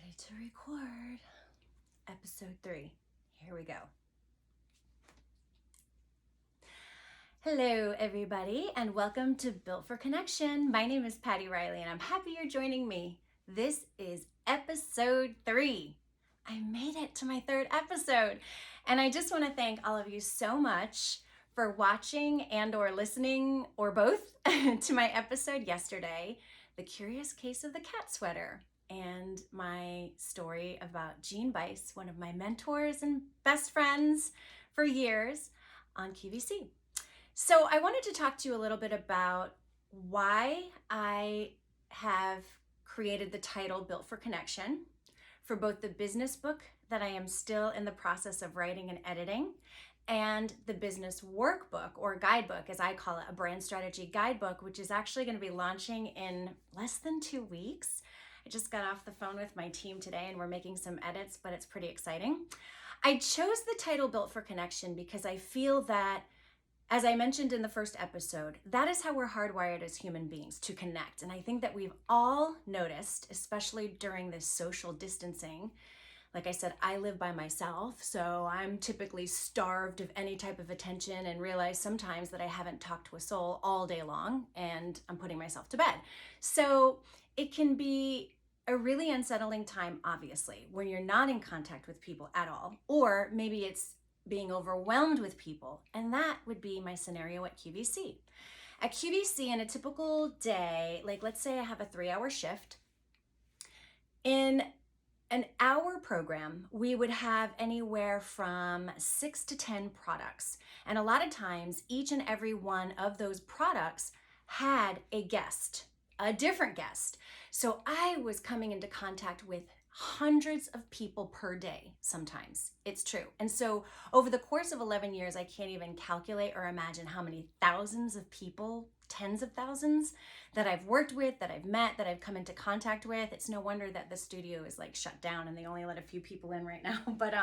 Ready to record. Episode 3. Here we go. Hello, everybody, and welcome to Built for Connection. My name is Patty Riley, and I'm happy you're joining me. This is episode 3. I made it to my 3rd episode, and I just want to thank all of you so much for watching and or listening, or both, to my episode yesterday, The Curious Case of the Cat Sweater, and my story about Jean Bice, one of my mentors and best friends for years on QVC. So I wanted to talk to you a little bit about why I have created the title Built for Connection for both the business book that I am still in the process of writing and editing, and the business workbook or guidebook, as I call it, a brand strategy guidebook, which is actually going to be launching in less than 2 weeks. I just got off the phone with my team today and we're making some edits, but it's pretty exciting. I chose the title Built for Connection because I feel that, as I mentioned in the first episode, that is how we're hardwired as human beings, to connect. And I think that we've all noticed, especially during this social distancing. Like I said, I live by myself, so I'm typically starved of any type of attention and realize sometimes that I haven't talked to a soul all day long and I'm putting myself to bed. So it can be a really unsettling time, obviously, when you're not in contact with people at all, or maybe it's being overwhelmed with people, and that would be my scenario at QVC. At QVC, in a typical day, like let's say I have a 3-hour shift, in an hour program, we would have anywhere from 6 to 10 products. And a lot of times, each and every one of those products had a guest, a different guest. So I was coming into contact with hundreds of people per day sometimes. It's true. And so over the course of 11 years, I can't even calculate or imagine how many thousands of people, tens of thousands, that I've worked with, that I've met, that I've come into contact with. It's no wonder that the studio is like shut down and they only let a few people in right now. But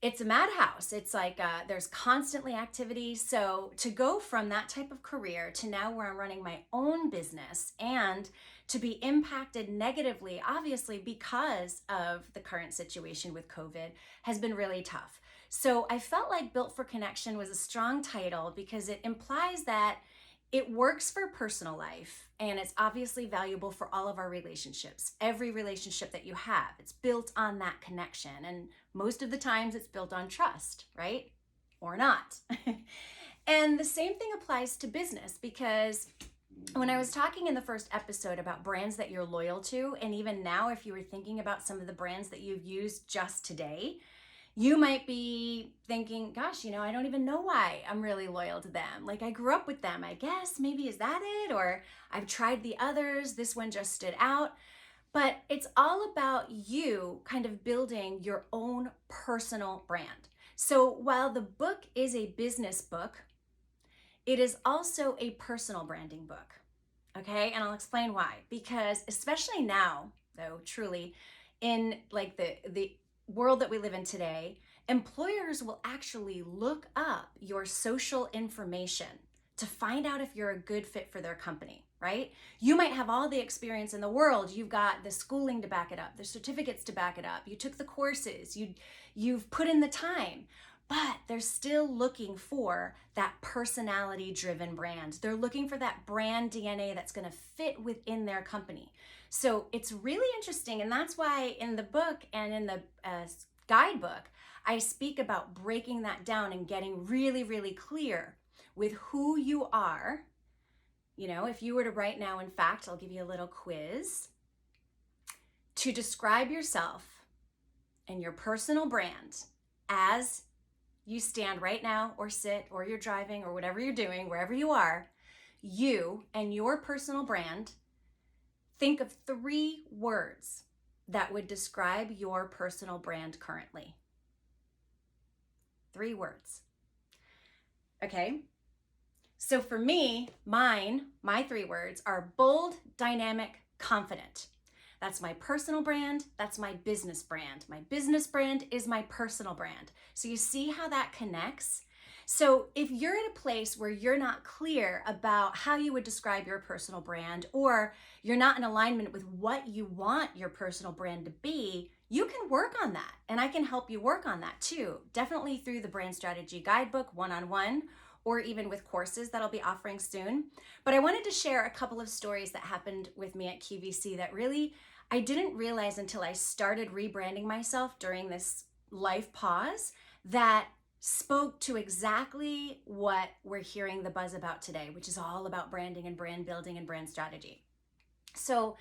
it's a madhouse. It's like there's constantly activity. So to go from that type of career to now where I'm running my own business and to be impacted negatively, obviously, because of the current situation with COVID, has been really tough. So I felt like Built for Connection was a strong title because it implies that it works for personal life, and it's obviously valuable for all of our relationships. Every relationship that you have, it's built on that connection. And most of the times it's built on trust, right? Or not. And the same thing applies to business, because when I was talking in the first episode about brands that you're loyal to, and even now if you were thinking about some of the brands that you've used just today, you might be thinking, gosh, I don't even know why I'm really loyal to them. Like, I grew up with them, I guess. Maybe is that it? Or I've tried the others. This one just stood out. But it's all about you kind of building your own personal brand. So while the book is a business book, it is also a personal branding book. Okay? And I'll explain why. Because especially now, though, truly, in like the world that we live in today, employers will actually look up your social information to find out if you're a good fit for their company, right? You might have all the experience in the world. You've got the schooling to back it up, the certificates to back it up. You took the courses, you've put in the time, but they're still looking for that personality-driven brand. They're looking for that brand DNA that's going to fit within their company. So it's really interesting, and that's why in the book and in the guidebook, I speak about breaking that down and getting really, really clear with who you are. If you were to write now, in fact, I'll give you a little quiz to describe yourself and your personal brand as you stand right now, or sit, or you're driving, or whatever you're doing, wherever you are, you and your personal brand. Think of 3 words that would describe your personal brand currently. 3 words. Okay? So for me, my 3 words are bold, dynamic, confident. That's my personal brand. That's my business brand. My business brand is my personal brand. So you see how that connects? So if you're at a place where you're not clear about how you would describe your personal brand, or you're not in alignment with what you want your personal brand to be, you can work on that. And I can help you work on that too. Definitely through the Brand Strategy Guidebook, one-on-one, or even with courses that I'll be offering soon. But I wanted to share a couple of stories that happened with me at QVC that really I didn't realize until I started rebranding myself during this life pause, that spoke to exactly what we're hearing the buzz about today, which is all about branding and brand building and brand strategy. So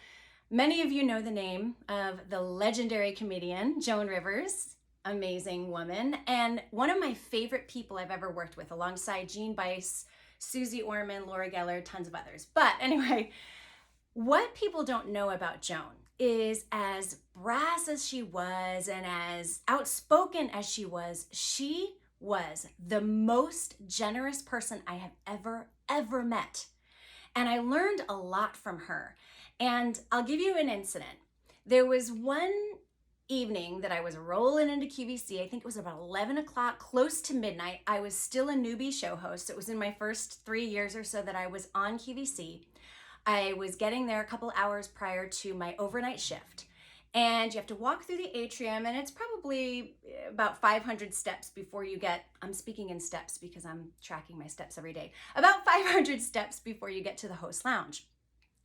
many of you know the name of the legendary comedian, Joan Rivers, amazing woman, and one of my favorite people I've ever worked with, alongside Jean Bice, Susie Orman, Laura Geller, tons of others. But anyway, what people don't know about Joan is, as brass as she was and as outspoken as she was the most generous person I have ever met. And I learned a lot from her. And I'll give you an incident. There was one evening that I was rolling into QVC. I think it was about 11 o'clock, close to midnight. I was still a newbie show host. It was in my first 3 years or so that I was on QVC. I was getting there a couple hours prior to my overnight shift. And you have to walk through the atrium, and it's probably about 500 steps before you get, I'm speaking in steps because I'm tracking my steps every day, about 500 steps before you get to the host lounge.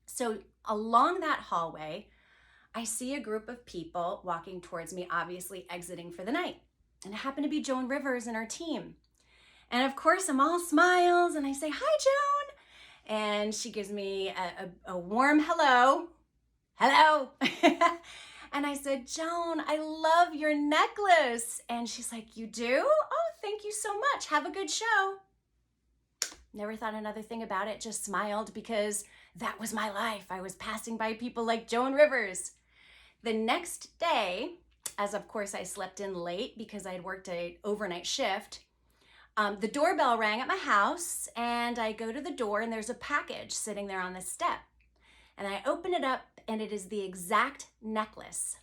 So along that hallway, I see a group of people walking towards me, obviously exiting for the night. And it happened to be Joan Rivers and her team. And of course, I'm all smiles, and I say, "Hi, Joan." And she gives me a warm hello. Hello. And I said, "Joan, I love your necklace." And she's like, "You do? Oh, thank you so much. Have a good show." Never thought another thing about it, just smiled, because that was my life. I was passing by people like Joan Rivers. The next day, as of course I slept in late because I'd worked an overnight shift, the doorbell rang at my house, and I go to the door, and there's a package sitting there on the step. And I open it up, and it is the exact necklace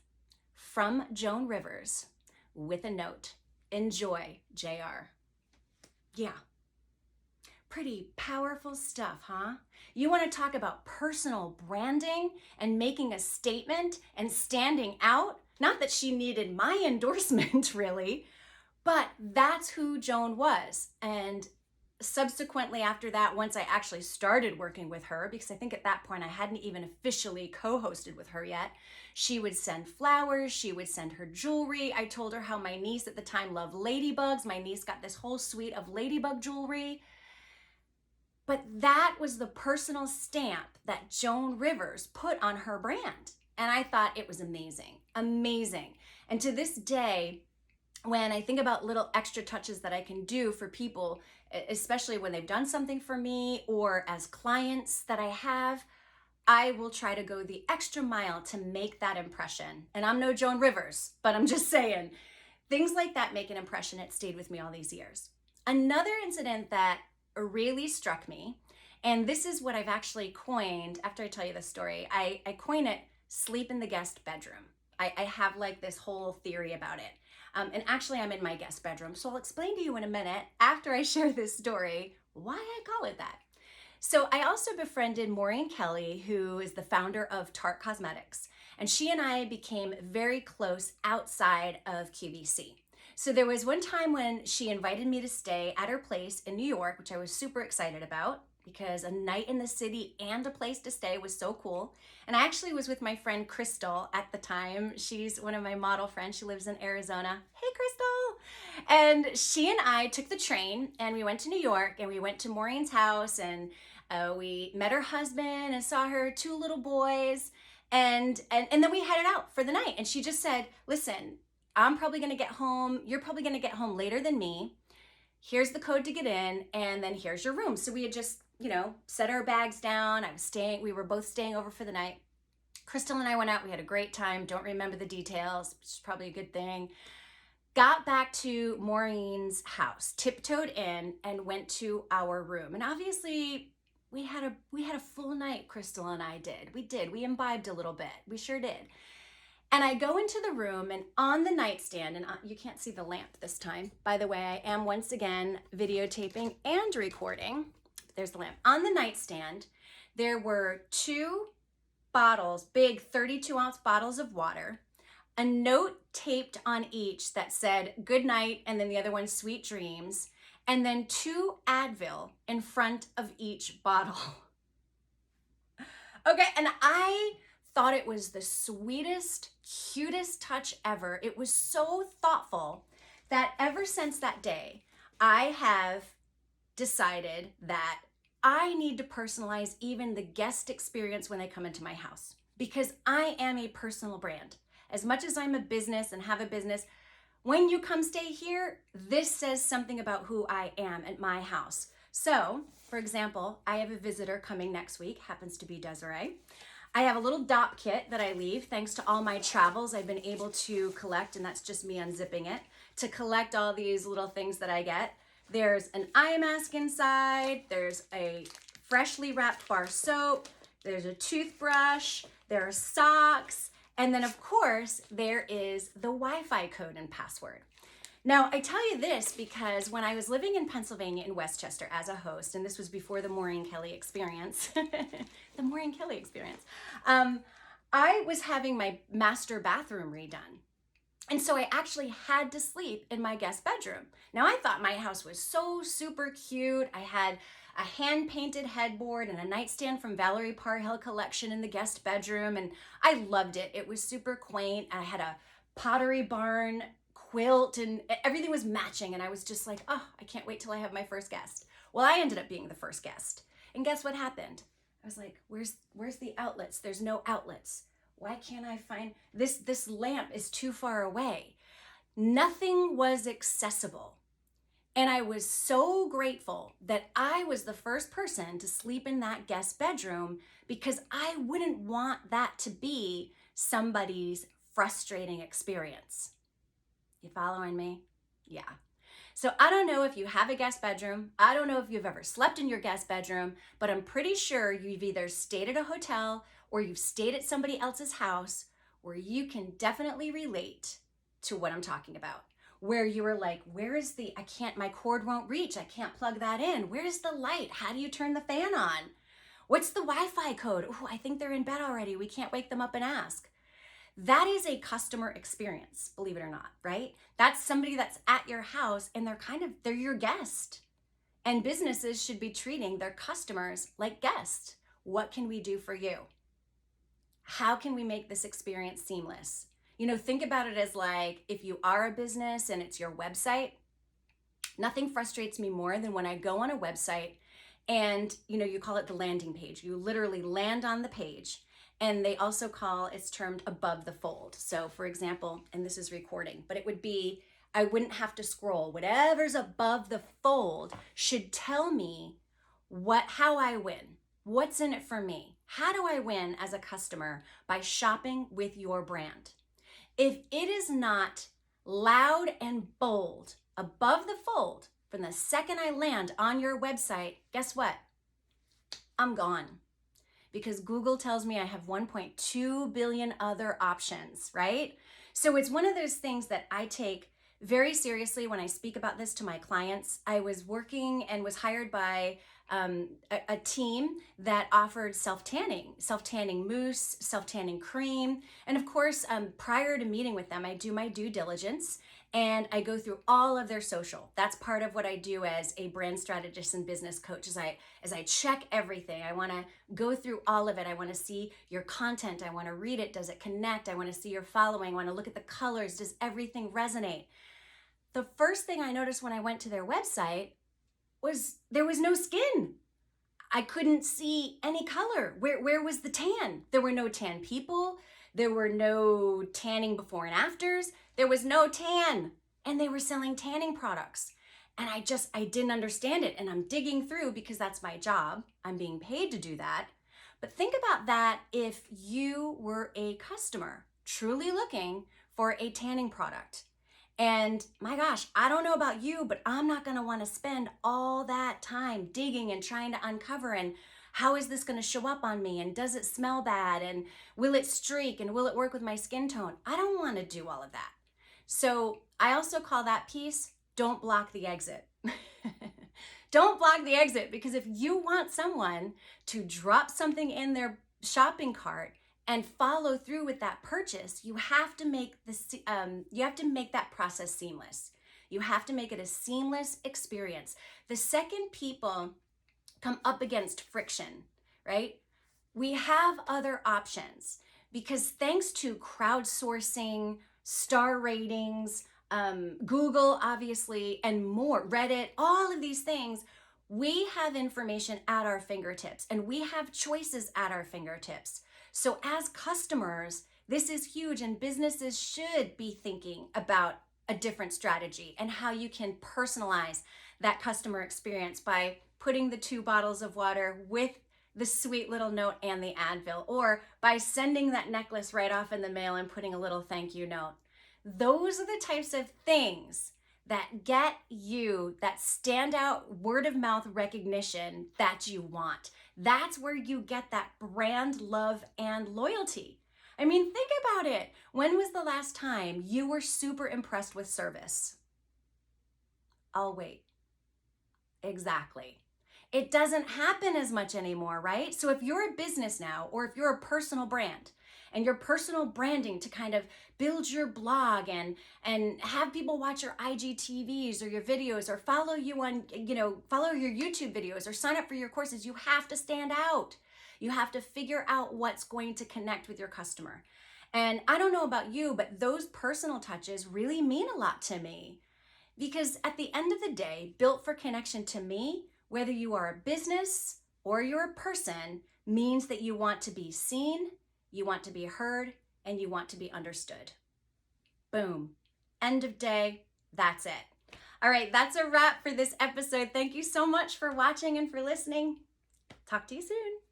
from Joan Rivers with a note. "Enjoy, JR." Yeah. Pretty powerful stuff, huh? You want to talk about personal branding and making a statement and standing out? Not that she needed my endorsement, really, but that's who Joan was. And subsequently after that, once I actually started working with her, because I think at that point I hadn't even officially co-hosted with her yet, she would send flowers, she would send her jewelry. I told her how my niece at the time loved ladybugs. My niece got this whole suite of ladybug jewelry. But that was the personal stamp that Joan Rivers put on her brand. And I thought it was amazing, amazing. And to this day, when I think about little extra touches that I can do for people, especially when they've done something for me or as clients that I have, I will try to go the extra mile to make that impression. And I'm no Joan Rivers, but I'm just saying, things like that make an impression. It stayed with me all these years. Another incident that really struck me, and this is what I've actually coined, after I tell you the story, I coin it sleep in the guest bedroom. I have like this whole theory about it. And actually I'm in my guest bedroom, so I'll explain to you in a minute, after I share this story, why I call it that. So I also befriended Maureen Kelly, who is the founder of Tarte Cosmetics, and she and I became very close outside of QVC. So there was one time when she invited me to stay at her place in New York, which I was super excited about, because a night in the city and a place to stay was so cool. And I actually was with my friend Crystal at the time. She's one of my model friends. She lives in Arizona. Hey, Crystal. And she and I took the train, and we went to New York, and we went to Maureen's house, and we met her husband and saw her 2 little boys. And then we headed out for the night. And she just said, "Listen, I'm probably going to get home. You're probably going to get home later than me. Here's the code to get in, and then here's your room." So we had just, set our bags down. We were both staying over for the night. Crystal and I went out. We had a great time. Don't remember the details, which is probably a good thing. Got back to Maureen's house, tiptoed in, and went to our room. And obviously we had a full night, Crystal and I did. We imbibed a little bit. We sure did. And I go into the room, and on the nightstand, and you can't see the lamp this time. By the way, I am once again videotaping and recording. There's the lamp. On the nightstand, there were 2 bottles, big 32-ounce bottles of water, a note taped on each that said good night, and then the other one sweet dreams, and then 2 Advil in front of each bottle. Okay, and I thought it was the sweetest, cutest touch ever. It was so thoughtful that ever since that day, I have decided that I need to personalize even the guest experience when they come into my house, because I am a personal brand. As much as I'm a business and have a business, when you come stay here, this says something about who I am at my house. So, for example, I have a visitor coming next week, happens to be Desiree. I have a little dop kit that I leave. Thanks to all my travels, I've been able to collect, and that's just me unzipping it, to collect all these little things that I get. There's an eye mask inside, there's a freshly wrapped bar soap, there's a toothbrush, there are socks, and then of course, there is the Wi-Fi code and password. Now, I tell you this because when I was living in Pennsylvania in Westchester as a host, and this was before the Maureen Kelly experience, the Maureen Kelly experience, I was having my master bathroom redone. And so I actually had to sleep in my guest bedroom. Now, I thought my house was so super cute. I had a hand-painted headboard and a nightstand from Valerie Parhill collection in the guest bedroom, and I loved it. It was super quaint. I had a Pottery Barn quilt, and everything was matching, and I was just like, oh, I can't wait till I have my first guest. Well, I ended up being the first guest, and guess what happened? I was like, where's the outlets? There's no outlets. Why can't I find this lamp is too far away. Nothing was accessible, and I was so grateful that I was the first person to sleep in that guest bedroom, because I wouldn't want that to be somebody's frustrating experience. You following me? Yeah. So I don't know if you have a guest bedroom. I don't know if you've ever slept in your guest bedroom, but I'm pretty sure you've either stayed at a hotel or you've stayed at somebody else's house where you can definitely relate to what I'm talking about. Where you were like, where is my cord won't reach. I can't plug that in. Where's the light? How do you turn the fan on? What's the Wi-Fi code? Oh, I think they're in bed already. We can't wake them up and ask. That is a customer experience, believe it or not, right? That's somebody that's at your house, and they're your guest. And businesses should be treating their customers like guests. What can we do for you? How can we make this experience seamless? Think about it as like, if you are a business and it's your website, nothing frustrates me more than when I go on a website and, you call it the landing page. You literally land on the page. And they also it's termed above the fold. So for example, and this is recording, but it would be, I wouldn't have to scroll. Whatever's above the fold should tell me how I win. What's in it for me? How do I win as a customer by shopping with your brand? If it is not loud and bold above the fold from the second I land on your website, guess what? I'm gone. Because Google tells me I have 1.2 billion other options, right? So it's one of those things that I take very seriously when I speak about this to my clients. I was working and was hired by a team that offered self-tanning mousse, self-tanning cream. And of course, prior to meeting with them, I do my due diligence and I go through all of their social. That's part of what I do as a brand strategist and business coach, as I check everything. I want to go through all of it. I want to see your content. I want to read it. Does it connect? I want to see your following. I want to look at the colors. Does everything resonate? The first thing I noticed when I went to their website was there was no skin. I couldn't see any color. Where was the tan? There were no tan people. There were no tanning before and afters. There was no tan. And they were selling tanning products. And I didn't understand it. And I'm digging through because that's my job. I'm being paid to do that. But think about that if you were a customer truly looking for a tanning product. And my gosh, I don't know about you, but I'm not going to want to spend all that time digging and trying to uncover. And how is this going to show up on me? And does it smell bad? And will it streak? And will it work with my skin tone? I don't want to do all of that. So I also call that piece, don't block the exit. Don't block the exit, because if you want someone to drop something in their shopping cart and follow through with that purchase, you have to make that process seamless. You have to make it a seamless experience. The second people come up against friction, right? We have other options, because thanks to crowdsourcing, star ratings, Google, obviously, and more, Reddit, all of these things, we have information at our fingertips and we have choices at our fingertips. So as customers, this is huge, and businesses should be thinking about a different strategy and how you can personalize that customer experience by putting the 2 bottles of water with the sweet little note and the Advil, or by sending that necklace right off in the mail and putting a little thank you note. Those are the types of things that get you that standout word of mouth recognition that you want. That's where you get that brand love and loyalty. I mean, think about it. When was the last time you were super impressed with service? I'll wait. Exactly. It doesn't happen as much anymore, right? So if you're a business now, or if you're a personal brand, and your personal branding to kind of build your blog and have people watch your IGTVs or your videos, or follow you on, follow your YouTube videos, or sign up for your courses, you have to stand out. You have to figure out what's going to connect with your customer. And I don't know about you, but those personal touches really mean a lot to me, because at the end of the day, Built for Connection to me, whether you are a business or you're a person, means that you want to be seen, you want to be heard, and you want to be understood. Boom. End of day. That's it. All right, that's a wrap for this episode. Thank you so much for watching and for listening. Talk to you soon.